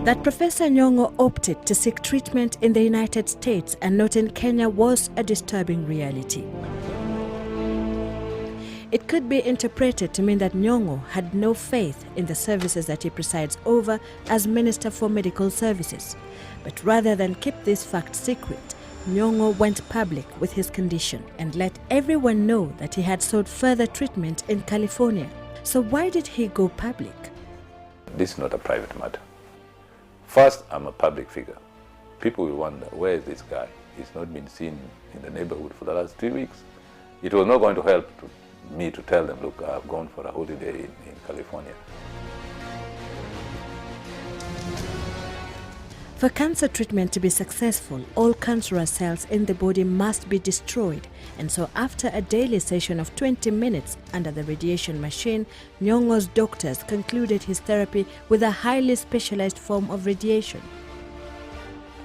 That Professor Nyong'o opted to seek treatment in the United States and not in Kenya was a disturbing reality. It could be interpreted to mean that Nyong'o had no faith in the services that he presides over as Minister for Medical Services. But rather than keep this fact secret, Nyong'o went public with his condition and let everyone know that he had sought further treatment in California. So why did he go public? This is not a private matter. First, I'm a public figure. People will wonder, where is this guy? He's not been seen in the neighborhood for the last 3 weeks. It was not going to help me to tell them, look, I've gone for a holiday in California. For cancer treatment to be successful, all cancerous cells in the body must be destroyed. And so after a daily session of 20 minutes under the radiation machine, Nyong'o's doctors concluded his therapy with a highly specialized form of radiation.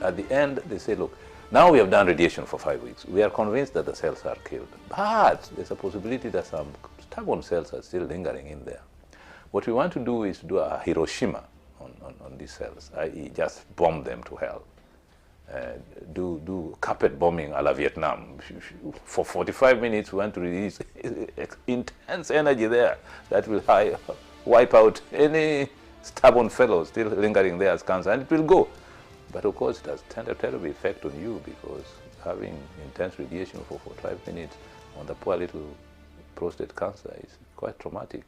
At the end, they say, look, now we have done radiation for 5 weeks. We are convinced that the cells are killed. But there's a possibility that some stubborn cells are still lingering in there. What we want to do is to do a Hiroshima on these cells, i.e. just bomb them to hell. Do carpet bombing a la Vietnam. For 45 minutes we want to release intense energy there that will wipe out any stubborn fellow still lingering there as cancer, and it will go. But of course it has a terrible effect on you, because having intense radiation for 45 minutes on the poor little prostate cancer is quite traumatic.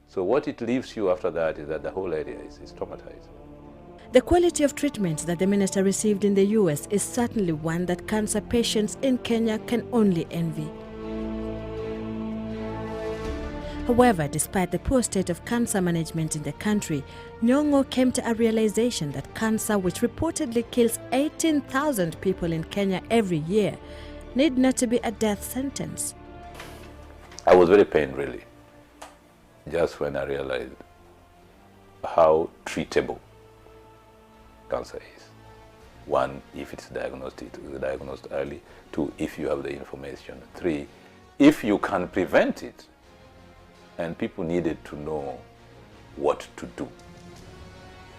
So what it leaves you after that is that the whole area is traumatized. The quality of treatment that the minister received in the US is certainly one that cancer patients in Kenya can only envy. However, despite the poor state of cancer management in the country, Nyong'o came to a realization that cancer, which reportedly kills 18,000 people in Kenya every year, need not to be a death sentence. I was very pained, really, just when I realized how treatable cancer is. One, if it's diagnosed early. Two, if you have the information. Three, if you can prevent it. And people needed to know what to do.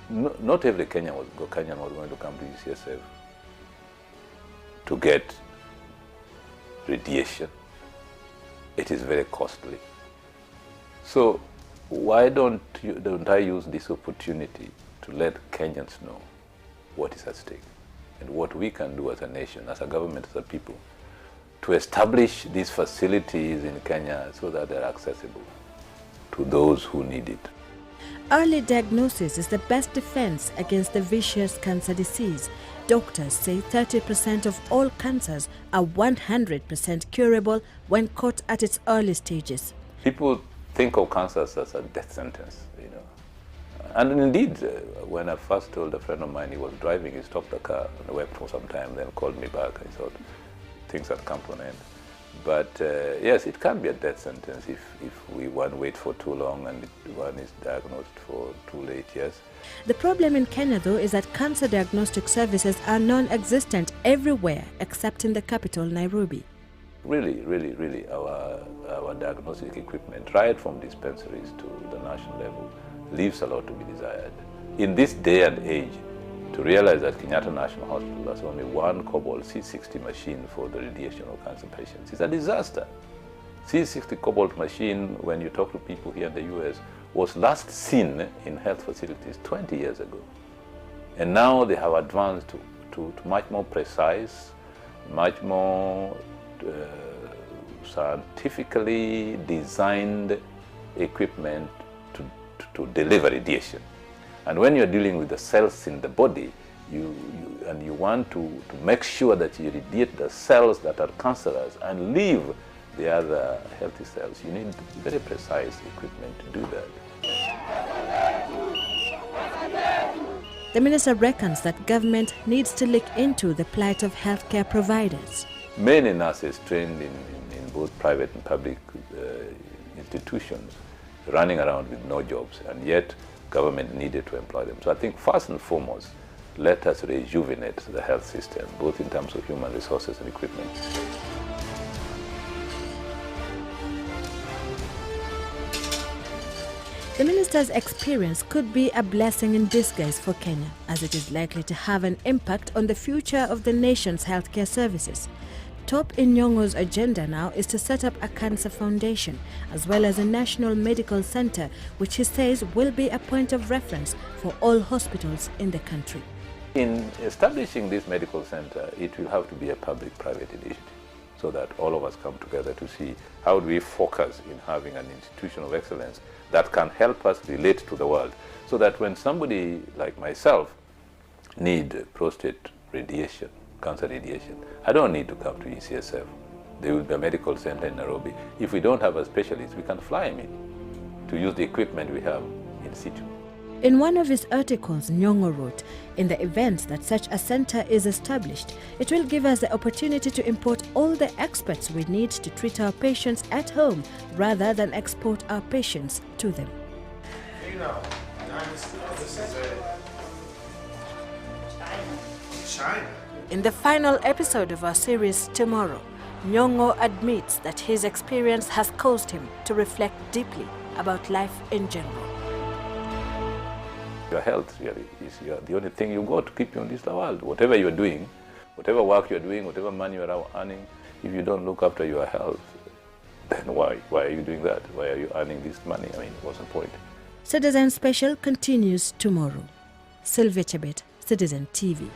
Not every Kenyan was going to come to UCSF to get radiation. It is very costly. So why don't I use this opportunity to let Kenyans know what is at stake and what we can do as a nation, as a government, as a people, to establish these facilities in Kenya so that they're accessible to those who need it. Early diagnosis is the best defense against the vicious cancer disease. Doctors say 30% of all cancers are 100% curable when caught at its early stages. People think of cancers as a death sentence, you know. And indeed, when I first told a friend of mine, he was driving, he stopped the car and wept for some time, then called me back. I thought things had come to an end. But yes, it can be a death sentence if one waits for too long and one is diagnosed for too late, yes. The problem in Kenya, though, is that cancer diagnostic services are non-existent everywhere except in the capital, Nairobi. Really, our diagnostic equipment, right from dispensaries to the national level, leaves a lot to be desired. In this day and age, to realize that Kenyatta National Hospital has only one Cobalt C60 machine for the radiation of cancer patients is a disaster. C60 Cobalt machine, when you talk to people here in the US, was last seen in health facilities 20 years ago. And now they have advanced to much more precise, much more scientifically designed equipment to deliver radiation. And when you're dealing with the cells in the body, you want to make sure that you irradiate the cells that are cancerous and leave the other healthy cells. You need very precise equipment to do that. The minister reckons that government needs to look into the plight of healthcare providers. Many nurses trained in both private and public institutions running around with no jobs, and yet government needed to employ them. So I think first and foremost, let us rejuvenate the health system, both in terms of human resources and equipment. The minister's experience could be a blessing in disguise for Kenya, as it is likely to have an impact on the future of the nation's healthcare services. Top in Nyong'o's agenda now is to set up a cancer foundation, as well as a national medical center, which he says will be a point of reference for all hospitals in the country. In establishing this medical center, it will have to be a public-private initiative, so that all of us come together to see how do we focus in having an institution of excellence that can help us relate to the world, so that when somebody like myself need prostate radiation, cancer radiation, I don't need to come to ECSF. There will be a medical center in Nairobi. If we don't have a specialist, we can fly him in to use the equipment we have in situ. In one of his articles, Nyong'o wrote, "In the event that such a center is established, it will give us the opportunity to import all the experts we need to treat our patients at home rather than export our patients to them." In the final episode of our series tomorrow, Nyong'o admits that his experience has caused him to reflect deeply about life in general. Your health really is the only thing you got to keep you in this world. Whatever you're doing, whatever work you're doing, whatever money you're earning, if you don't look after your health, then why are you doing that? Why are you earning this money? I mean, what's the point? Citizen Special continues tomorrow. Sylvia Chebet, Citizen TV.